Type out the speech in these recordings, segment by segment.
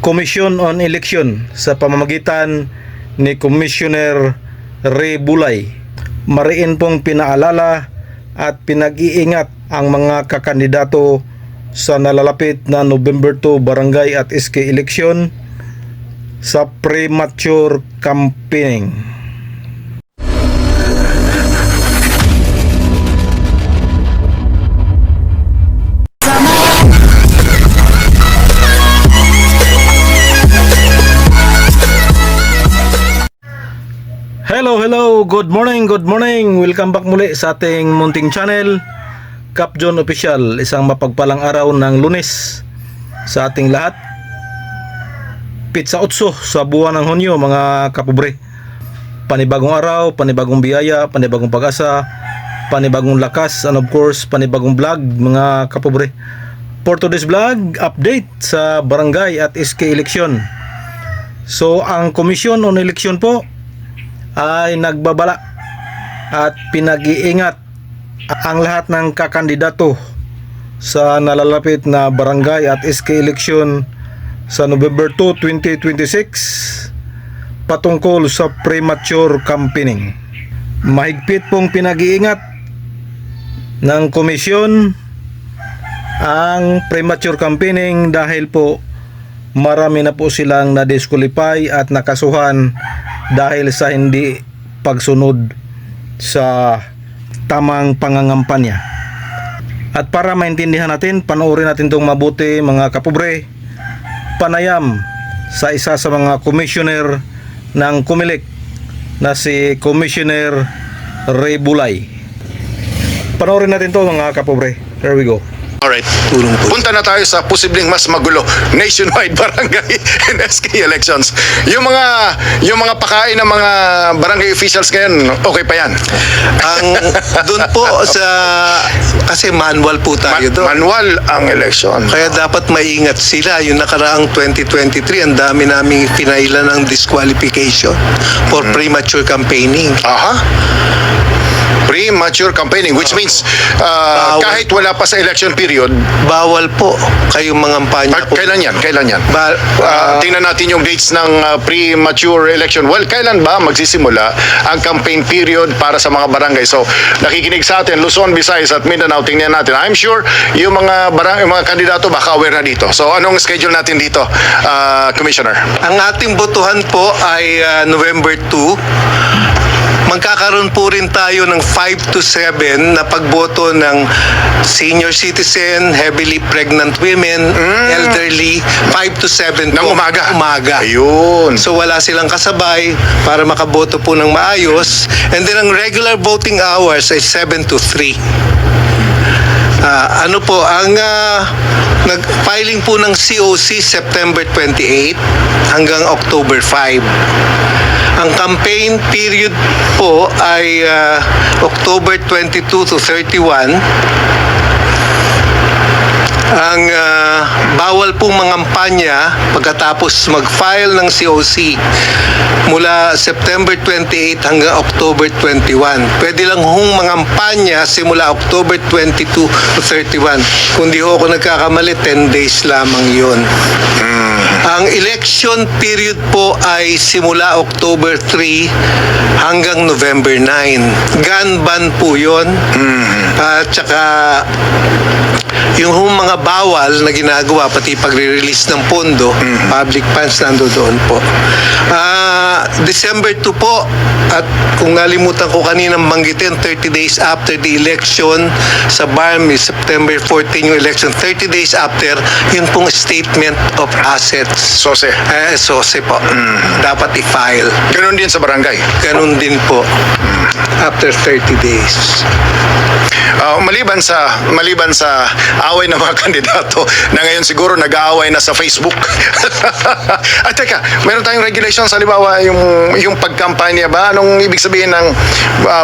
Commission on Election sa pamamagitan ni Commissioner Ray Bulay. Mariin pong pinaalala at pinag-iingat ang mga kakandidato sa nalalapit na November 2 barangay at SK election sa premature campaigning. Hello, good morning. Welcome back muli sa ating munting channel, Cap John Official. Isang mapagpalang araw ng Lunes sa ating lahat. Pizza 8 sa buwan ng Hunyo, mga kapobre. Panibagong araw, panibagong biyaya, panibagong pag-asa, panibagong lakas, and of course, panibagong vlog, mga kapobre. For today's vlog, update sa barangay at SK election. So, ang Commission on Election po ay nagbabala at pinag-iingat ang lahat ng kakandidato sa nalalapit na barangay at SK election sa November 2, 2026 patungkol sa premature campaigning. Mahigpit pong pinag-iingat ng komisyon ang premature campaigning dahil po marami na po silang na-disqualify at nakasuhan dahil sa hindi pagsunod sa tamang pangangampanya. At para maintindihan natin, panoorin natin itong mabuti, mga kapobre. Panayam sa isa sa mga commissioner ng COMELEC na si Commissioner Ray Bulay. Panoorin natin ito, mga kapobre. Here we go. Alright, punta na tayo sa posibleng mas magulo nationwide barangay and SK elections. Yung mga pakain ng mga barangay officials ngayon, okay pa yan? Ang doon po sa kasi manual po tayo doon. Manual ang election. Kaya dapat maingat sila. Yung nakaraang 2023, ang dami naming pinailan ng disqualification for premature campaigning. Aha. Premature campaigning, which means kahit wala pa sa election period. Bawal po kayong mangampanya po. Kailan yan? Tingnan natin yung dates ng premature election. Well, kailan ba magsisimula ang campaign period para sa mga barangay? So, nakikinig sa atin, Luzon, Visayas at Mindanao, tingnan natin. I'm sure yung mga kandidato baka aware na dito. So, anong schedule natin dito, Commissioner? Ang ating botohan po ay November 2. Magkakaroon po rin tayo ng 5 to 7 na pagboto ng senior citizen, heavily pregnant women, elderly, 5 to 7 ng po. umaga. Ayun. So wala silang kasabay para makaboto po ng maayos. And then ang regular voting hours ay 7 to 3. Ang nag-filing po ng COC September 28 hanggang October 5. Ang campaign period po ay October 22 to 31. Ang bawal pong mangampanya pagkatapos mag-file ng COC mula September 28 hanggang October 21. Pwede lang hong mangampanya simula October 22 to 31. Kung di ho ako nagkakamali, 10 days lamang yun. Ang election period po ay simula October 3 hanggang November 9. Gun ban po yun. At saka yung mga bawal na ginagawa, pati pagre-release ng pondo, public funds nandoon po. December 2 po, at kung nalimutan ko kaninang banggitin, 30 days after the election sa BARMI, September 14 yung election, 30 days after, yun pong statement of assets. SOSE. SOSE po. Dapat i-file. Ganun din sa barangay. Ganun din po. After 30 days. Maliban sa away ng mga kandidato na ngayon siguro nag-aaway na sa Facebook. At teka, meron tayong regulations, halimbawa yung yung pagkampanya ba? Anong ibig sabihin ng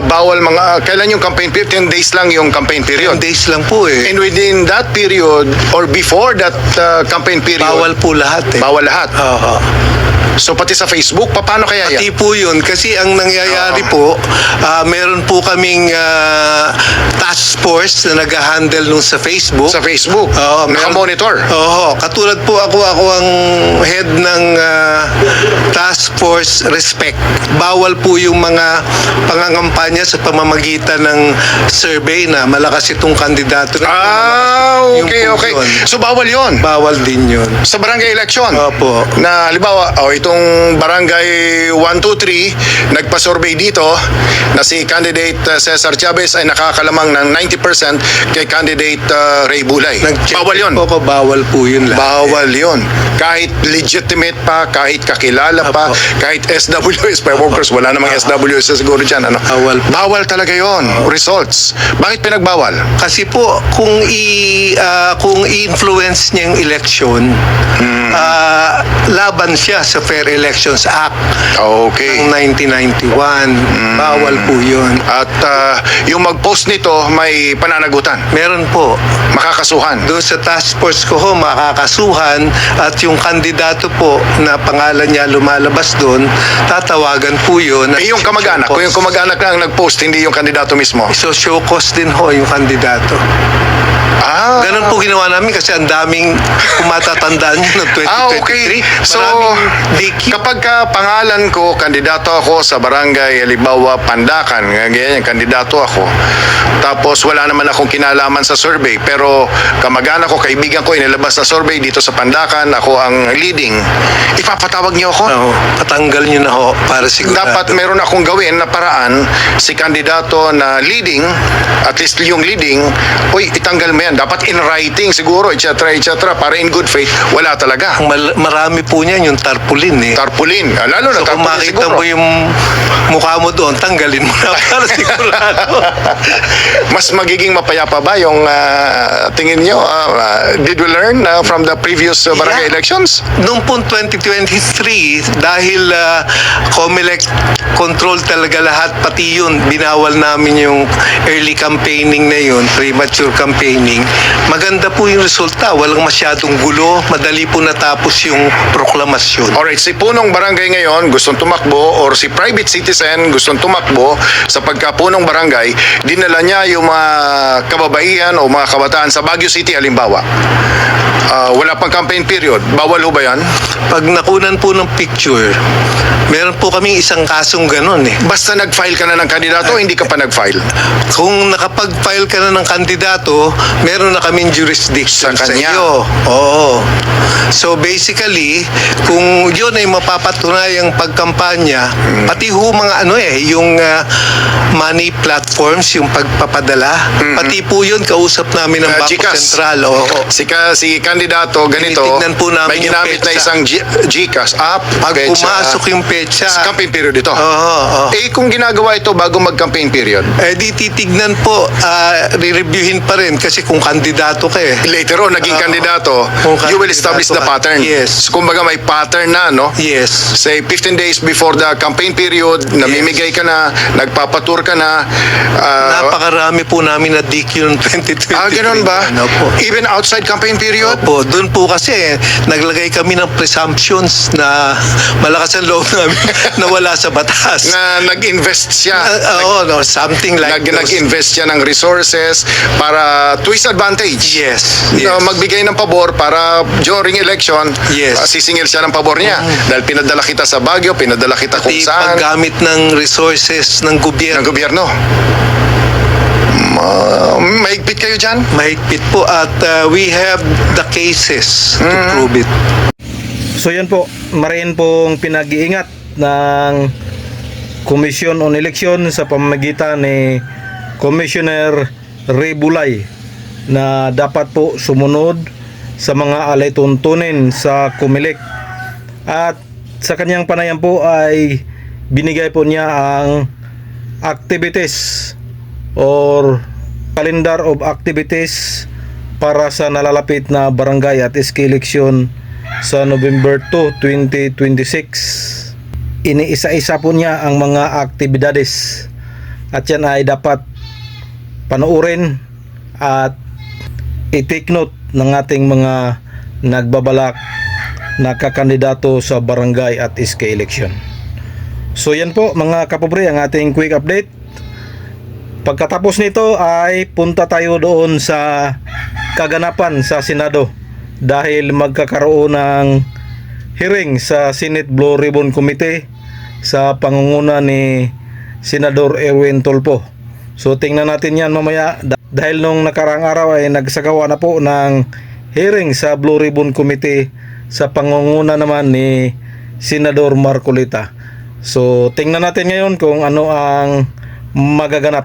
bawal kailan yung campaign period? 10 days lang yung campaign 10 period. days lang po eh. And within that period or before that campaign period, Bawal po lahat eh. bawal lahat. Oo. So pati sa Facebook, paano kaya yan? Pati po yun, kasi ang nangyayari po, meron po kaming task force na nag-handle nung sa Facebook. Sa Facebook, Oo, naka-monitor. Oo, katulad po ako ang head ng task force respect. Bawal po yung mga pangangampanya sa pamamagitan ng survey na malakas itong kandidato. Yung Okay, po okay. yun. So bawal yon Bawal din yun. sa barangay election. Opo. Na halimbawa, itong barangay 123 nagpa-survey dito na si candidate Cesar Chavez ay nakakalamang ng 90% kay candidate Ray Bulay. Nag-check Bawal yon. po ko, bawal po yun lahat. Bawal yon. Kahit legitimate pa, kahit kakilala pa, Apo. kahit SWS pa workers, wala namang SWS siguro dyan. Ano? Bawal. Bawal talaga yon. Results. Bakit pinagbawal? Kasi po kung kung i-influence niya yung election, laban siya sa Fair Elections Act Okay. ng 1991. Bawal po 'yun. At yung mag-post nito may pananagutan. Meron po. Makakasuhan. Doon sa task force ko ho, makakasuhan at yung kandidato po na pangalan niya lumalabas doon, tatawagan po yun. Eh, yung kamag-anak, kung yung kamag-anak na ang nag-post, hindi yung kandidato mismo. So show cause din ho yung kandidato. Ganun po ginawa namin kasi ang daming kumatatandaan nyo ng 2023. Okay. So, Maraming DQ. kapag pangalan ko, kandidato ako sa barangay, halimbawa, Pandakan, ganyan, kandidato ako. Tapos, wala naman akong kinalaman sa survey, pero kamag-anak ko, kaibigan ko, inilabas na survey dito sa Pandakan, ako ang leading. Ipapatawag niyo ako? Oo, patanggal nyo na ho para sigurado. Dapat meron akong gawin na paraan si kandidato na leading, at least yung leading, uy, itanggal mo yan. Dapat in writing siguro, etc. para in good faith. Wala talaga. Marami po niyan yung tarpaulin eh. Tarpaulin. Lalo na So kung tarpaulin makita siguro. mo yung mukha mo doon, tanggalin mo na para sigurado. Mas magiging mapayapa ba yung tingin nyo? Did we learn from the previous barangay Yeah. elections? Noong po 2023, dahil COMELEC control talaga lahat, pati yun, binawal namin yung early campaigning na yun, premature campaigning. Maganda po yung resulta. Walang masyadong gulo. Madali po natapos yung proklamasyon. Alright, si punong barangay ngayon gustong tumakbo or si private citizen gustong tumakbo sa pagkapunong barangay, dinala niya yung mga kababaihan o mga kabataan sa Baguio City halimbawa. Wala pang campaign period. Bawal ho ba yan? Pag nakunan po ng picture, meron po kaming isang kasong ganun eh. Basta nag-file ka na ng kandidato, hindi ka pa nag-file. Kung nakapag-file ka na ng kandidato, meron na kaming jurisdiction Sa sa kanya. iyo. Oo. So basically, kung yun ay mapapatunayang pagkampanya, pati ho mga yung money platforms, yung pagpapadala, pati po yun kausap namin ng Bangko GCash. Sentral. Oo. Si kandidato ganito, Tinitignan po namin may yung ginamit na petsa. isang GCash app. Pag petsa. pumasok yung petsa, Campaign period ito. oo. Eh kung ginagawa ito bago mag-campaign period, Di titignan po, re-reviewin pa rin kasi kung kandidato ka eh. later on naging kandidato, Kung you will kandidato establish the ka. pattern. Yes. So, kumbaga may pattern na, no? Yes. Say 15 days before the campaign period, namimigay ka na, nagpapatur ka na. Napakarami po namin na DQ noong 2023. Ganun ba? Ano po? Even outside campaign period? Opo, doon po kasi naglagay kami ng presumptions na malakas ang loob namin na wala sa batas. Na nag-invest siya. Oo, no, something like those. Nag-invest siya ng resources para to his advantage. Yes. Na Yes. magbigay ng pabor para during election, Yes. sisingil siya ng pabor niya. Dahil pinadala kita sa Baguio, pinadala kita kung Pati saan, paggamit ng resources ng ng gobyerno. gobyerno. Mahigpit kayo dyan? Mahigpit po at we have the cases to prove it. So yan po, mariin pong pinag-iingat ng Commission on Election sa pamamagitan ni Commissioner Ray Bulay na dapat po sumunod sa mga alay-tuntunin sa COMELEC. At sa kanyang panayam po ay binigay po niya ang activities or calendar of activities para sa nalalapit na barangay at SK election sa November 2, 2026. iniisa-isa po niya ang mga aktibidades at yan ay dapat panoorin at i-take note ng ating mga nagbabalak na kakandidato sa barangay at SK election. So yan po mga kapobre ang ating quick update. Pagkatapos nito ay punta tayo doon sa kaganapan sa Senado dahil magkakaroon ng hearing sa Senate Blue Ribbon Committee sa pangunguna ni Senador Erwin Tulfo. So tingnan natin yan mamaya dahil nung nakarang araw ay nagsagawa na po ng hearing sa Blue Ribbon Committee sa pangunguna naman ni Senador Marcolita. So tingnan natin ngayon kung ano ang magaganap.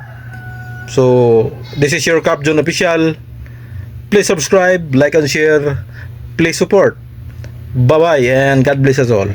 So this is your Cap John Official. Please subscribe, like and share. Please support. Bye-bye and God bless us all.